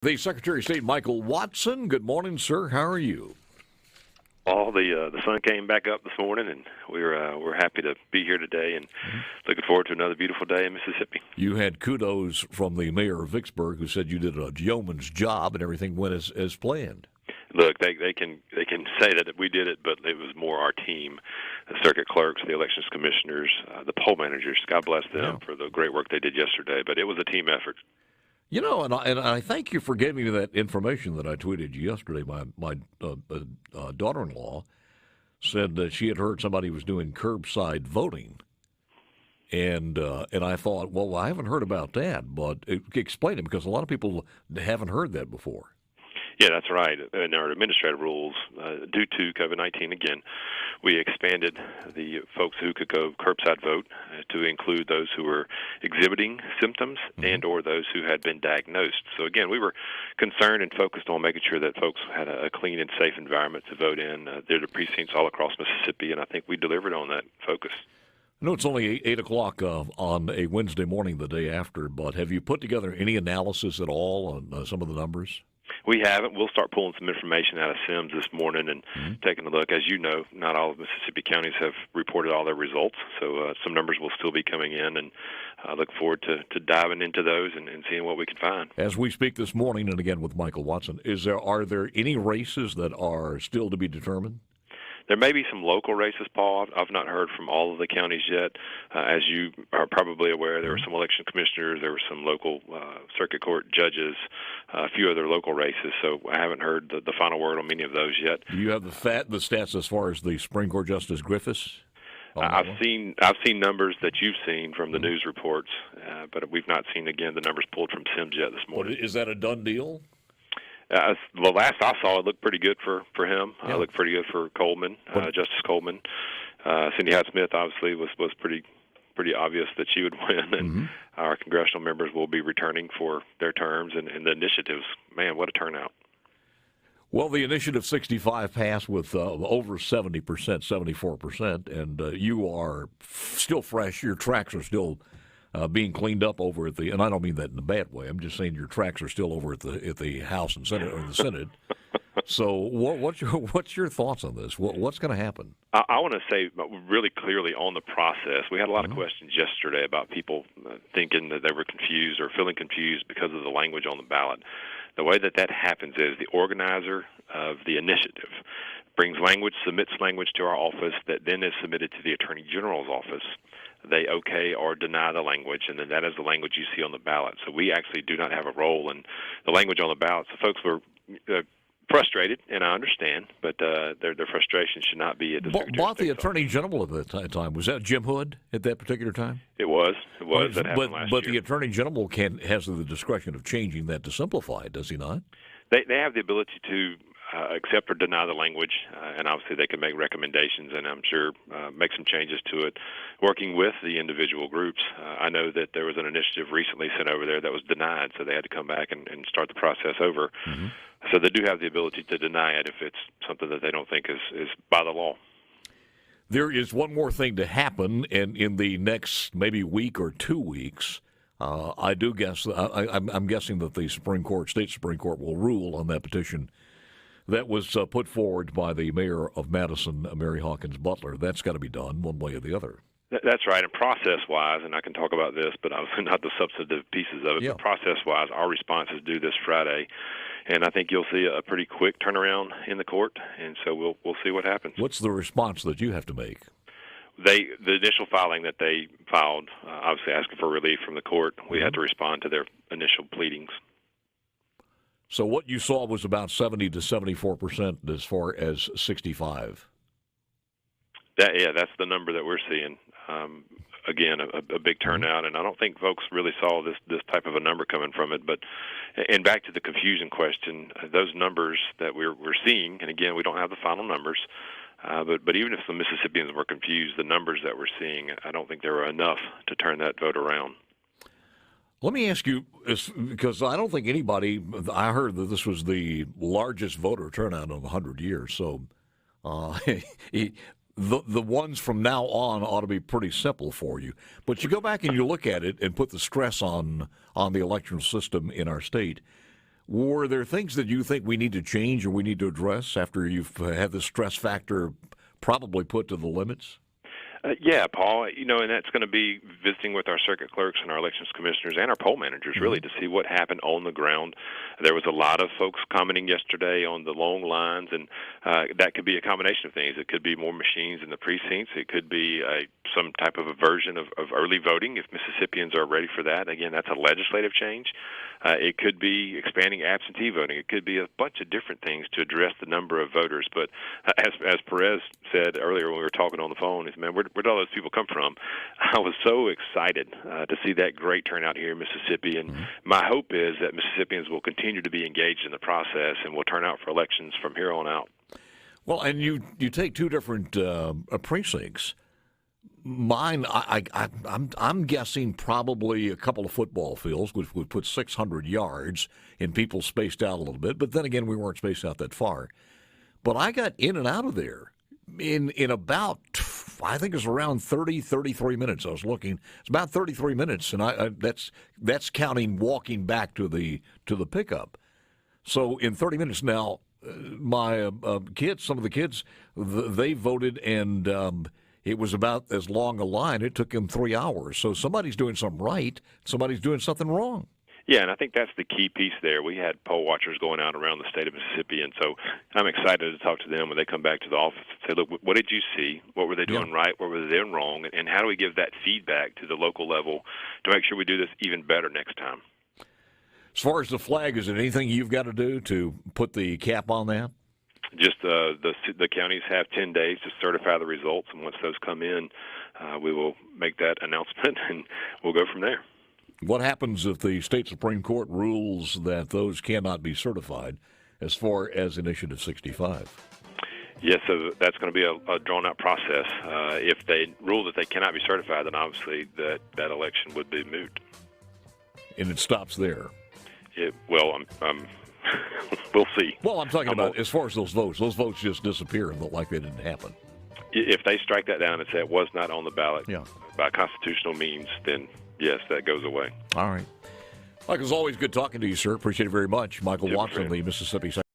The Secretary of State, Michael Watson. Good morning, sir. How are you? Well, the sun came back up this morning, and we're happy to be here today, and looking forward to another beautiful day in Mississippi. You had kudos from the mayor of Vicksburg, who said you did a yeoman's job and everything went as planned. Look, they can say that we did it, but it was more our team, the circuit clerks, the elections commissioners, the poll managers. God bless them for the great work they did yesterday. But it was a team effort. You know, and I thank you for giving me that information that I tweeted you yesterday. My daughter-in-law said that she had heard somebody was doing curbside voting, and I thought, well, I haven't heard about that, but explain it, because a lot of people haven't heard that before. Yeah, that's right. In our administrative rules, due to COVID-19, again, we expanded the folks who could go curbside vote to include those who were exhibiting symptoms and or those who had been diagnosed. So, again, we were concerned and focused on making sure that folks had a clean and safe environment to vote in. There are precincts all across Mississippi, and I think we delivered on that focus. I know it's only 8 o'clock on a Wednesday morning the day after, but have you put together any analysis at all on some of the numbers? We haven't. We'll start pulling some information out of Sims this morning and taking a look. As you know, not all of Mississippi counties have reported all their results, so some numbers will still be coming in, and I look forward to diving into those and seeing what we can find. As we speak this morning, and again with Michael Watson, are there any races that are still to be determined? There may be some local races, Paul. I've not heard from all of the counties yet. As you are probably aware, there were some election commissioners, there were some local circuit court judges, a few other local races, so I haven't heard the final word on many of those yet. Do you have the stats as far as the Supreme Court Justice Griffiths? I've seen numbers that you've seen from the news reports, but we've not seen, again, the numbers pulled from Sims yet this morning. Is that a done deal? The last I saw, it looked pretty good for him. It looked pretty good for Coleman, Justice Coleman. Cindy Hyde-Smith obviously was pretty obvious that she would win, and our congressional members will be returning for their terms. And the initiatives, man, what a turnout! Well, the Initiative 65 passed with over 70%, 74%, and you are still fresh. Your tracks are still being cleaned up over at the, and I don't mean that in a bad way. I'm just saying your tracks are still over at the House and Senate, or the Senate. So, what's your thoughts on this? What's going to happen? I want to say really clearly on the process. We had a lot of questions yesterday about people thinking that they were confused or feeling confused because of the language on the ballot. The way that happens is the organizer of the initiative brings language, submits language to our office that then is submitted to the Attorney General's office. They okay or deny the language, and then that is the language you see on the ballot. So we actually do not have a role in the language on the ballot. So folks were frustrated, and I understand, but their frustration should not be at the Secretary Bought the Attorney General at that time. Was that Jim Hood at that particular time? It was. That happened last year. But the Attorney General has the discretion of changing that to simplify it, does he not? They have the ability to accept or deny the language, and obviously they can make recommendations and I'm sure make some changes to it, working with the individual groups. I know that there was an initiative recently sent over there that was denied, so they had to come back and start the process over. So they do have the ability to deny it if it's something that they don't think is by the law. There is one more thing to happen, and in the next maybe week or 2 weeks, I do guess, I'm guessing that the state Supreme Court will rule on that petition that was put forward by the mayor of Madison, Mary Hawkins Butler. That's got to be done one way or the other. That's right. And process-wise, and I can talk about this, but obviously not the substantive pieces of it, but process-wise, our response is due this Friday. And I think you'll see a pretty quick turnaround in the court, and so we'll see what happens. What's the response that you have to make? The initial filing that they filed, obviously asking for relief from the court, we had to respond to their initial pleadings. So what you saw was about 70 to 74% as far as 65. That's the number that we're seeing. Again, a big turnout, and I don't think folks really saw this type of a number coming from it. But and back to the confusion question, those numbers that we're seeing, and again, we don't have the final numbers. But even if the Mississippians were confused, the numbers that we're seeing, I don't think there were enough to turn that vote around. Let me ask you, because I don't think anybody, I heard that this was the largest voter turnout in 100 years. So the ones from now on ought to be pretty simple for you. But you go back and you look at it and put the stress on the electoral system in our state. Were there things that you think we need to change or we need to address after you've had the stress factor probably put to the limits? Yeah, Paul, and that's going to be visiting with our circuit clerks and our elections commissioners and our poll managers, really, to see what happened on the ground. There was a lot of folks commenting yesterday on the long lines, and that could be a combination of things. It could be more machines in the precincts. It could be some type of a version of early voting if Mississippians are ready for that. Again, that's a legislative change. It could be expanding absentee voting. It could be a bunch of different things to address the number of voters. But as Perez said earlier when we were talking on the phone, is, man, where'd all those people come from? I was so excited to see that great turnout here in Mississippi, and my hope is that Mississippians will continue to be engaged in the process and will turn out for elections from here on out. Well, and you take two different precincts. Mine, I'm guessing probably a couple of football fields, which would put 600 yards, and people spaced out a little bit. But then again, we weren't spaced out that far. But I got in and out of there in about, I think it was around 33 minutes. I was looking. It's about 33 minutes, and that's counting walking back to the pickup. So in 30 minutes now, my kids, some of the kids, they voted, and it was about as long a line. It took them 3 hours. So somebody's doing something right. Somebody's doing something wrong. Yeah, and I think that's the key piece there. We had poll watchers going out around the state of Mississippi, and so I'm excited to talk to them when they come back to the office and say, look, what did you see? What were they doing right? What were they doing wrong? And how do we give that feedback to the local level to make sure we do this even better next time? As far as the flag, is there anything you've got to do to put the cap on that? Just the counties have 10 days to certify the results, and once those come in, we will make that announcement, and we'll go from there. What happens if the state Supreme Court rules that those cannot be certified as far as Initiative 65? Yes, so that's going to be a drawn-out process. If they rule that they cannot be certified, then obviously that election would be moot. And it stops there? We'll see. Well, I'm talking about as far as those votes just disappear like they didn't happen. If they strike that down and say it was not on the ballot by constitutional means, then yes, that goes away. All right. Mike, it's always good talking to you, sir. Appreciate it very much. Michael Watson, the Mississippi